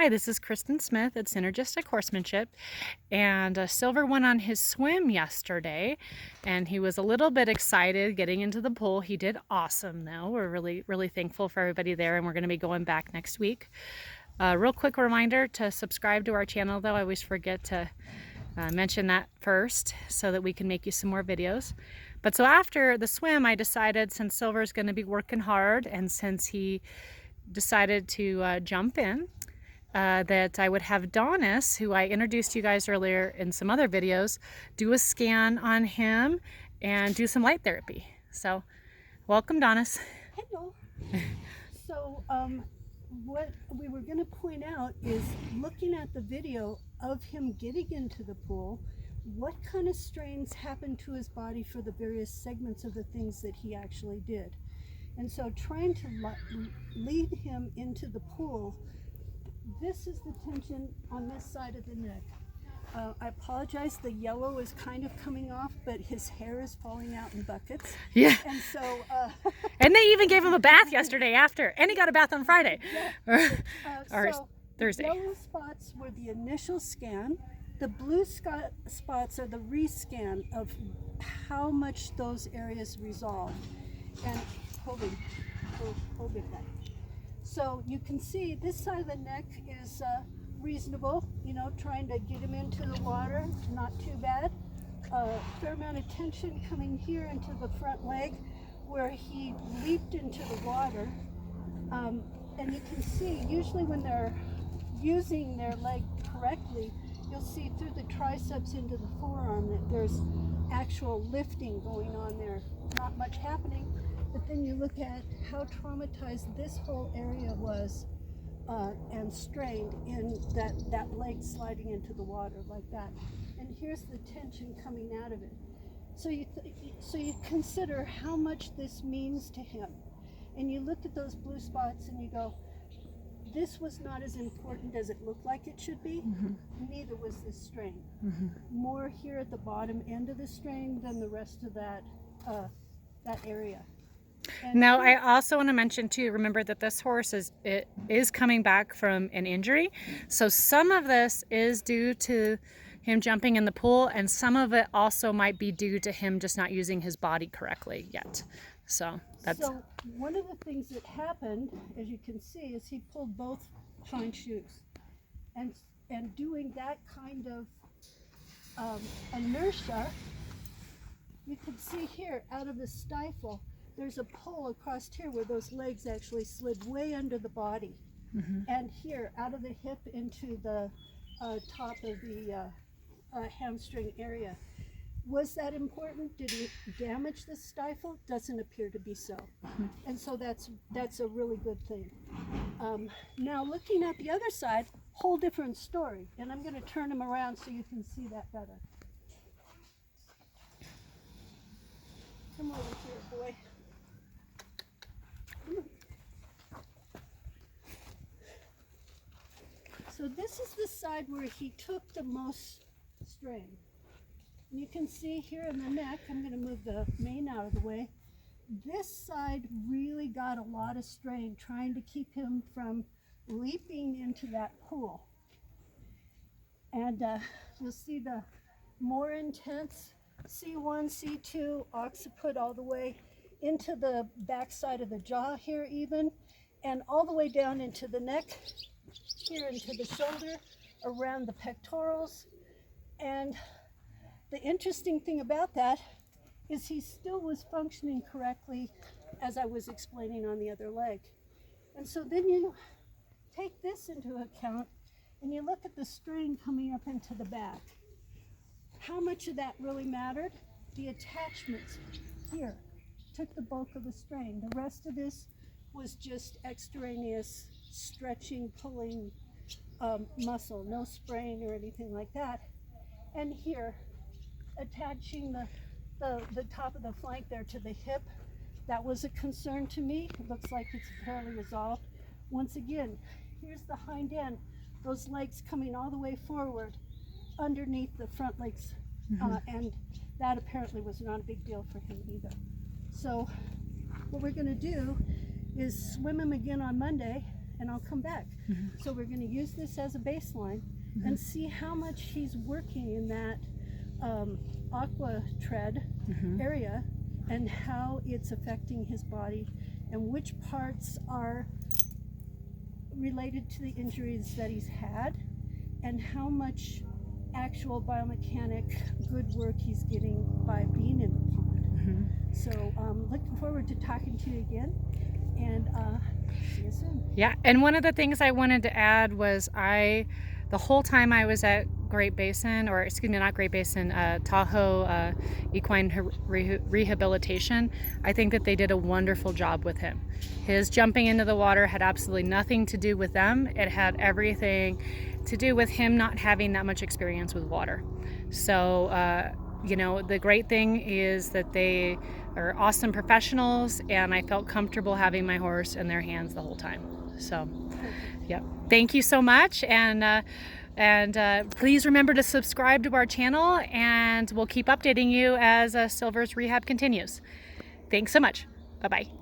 Hi, this is Kristen Smith at Synergistic Horsemanship, and Silver went on his swim yesterday, and he was a little bit excited getting into the pool. He did awesome though. We're really thankful for everybody there, and we're going to be going back next week. Real quick reminder to subscribe to our channel though. I always forget to mention that first so that we can make you some more videos. But so after the swim, I decided, since Silver's going to be working hard and since he decided to jump in, that I would have Donis, who I introduced you guys earlier in some other videos, do a scan on him and do some light therapy. So welcome, Donis. Hello. So what we were going to point out is, looking at the video of him getting into the pool, what kind of strains happened to his body for the various segments of the things that he actually did. And so trying to lead him into the pool, this is the tension on this side of the neck. I apologize, the yellow is kind of coming off, but his hair is falling out in buckets. Yeah. And so... and they even gave him a bath yesterday after, and he got a bath on Friday. Yeah. Or So Thursday. the yellow spots were the initial scan. The blue spots are the rescan of how much those areas resolved. And hold it back. So you can see this side of the neck is reasonable, you know, trying to get him into the water, not too bad. Fair amount of tension coming here into the front leg where he leaped into the water. And you can see, usually when they're using their leg correctly, you'll see through the triceps into the forearm that there's actual lifting going on there. Not much happening, but then you look at how traumatized this whole area was and strained in that leg sliding into the water like that. And here's the tension coming out of it. So you consider how much this means to him. And you look at those blue spots and you go, this was not as important as it looked like it should be. Mm-hmm. Neither was this strain. Mm-hmm. More here at the bottom end of the strain than the rest of that area. And now, I also want to mention too, remember that this horse is coming back from an injury. So some of this is due to him jumping in the pool, and some of it also might be due to him just not using his body correctly yet. So one of the things that happened, as you can see, is he pulled both hind shoes. And doing that kind of inertia, you can see here out of the stifle, there's a pull across here where those legs actually slid way under the body. Mm-hmm. And here out of the hip into the top of the hamstring area. Was that important? Did he damage the stifle? Doesn't appear to be so. Mm-hmm. And so that's a really good thing. Now looking at the other side, whole different story. And I'm going to turn him around so you can see that better. Come over here, boy. So this is the side where he took the most strain. You can see here in the neck, I'm going to move the mane out of the way. This side really got a lot of strain trying to keep him from leaping into that pool. And you'll see the more intense C1, C2, occiput all the way into the back side of the jaw here even, and all the way down into the neck, here into the shoulder, around the pectorals. And the interesting thing about that is he still was functioning correctly, as I was explaining on the other leg. And so then you take this into account and you look at the strain coming up into the back. How much of that really mattered? The attachments here took the bulk of the strain. The rest of this was just extraneous stretching, pulling muscle, no sprain or anything like that. And here, attaching the top of the flank there to the hip, that was a concern to me. It looks like it's fairly resolved. Once again, here's the hind end, those legs coming all the way forward underneath the front legs. Mm-hmm. And that apparently was not a big deal for him either. So what we're going to do is swim him again on Monday and I'll come back. So we're going to use this as a baseline and see how much he's working in that Aquatred area and how it's affecting his body and which parts are related to the injuries that he's had and how much actual biomechanic good work he's getting by being in the pond. So looking forward to talking to you again, and see you soon. Yeah, and one of the things I wanted to add was the whole time I was at Great Basin, or excuse me, not Great Basin, Tahoe Equine Rehabilitation, I think that they did a wonderful job with him. His jumping into the water had absolutely nothing to do with them. It had everything to do with him not having that much experience with water. So, you know, the great thing is that they are awesome professionals, and I felt comfortable having my horse in their hands the whole time. So, yep. Thank you so much, and please remember to subscribe to our channel, and we'll keep updating you as Silver's rehab continues. Thanks so much. Bye-bye.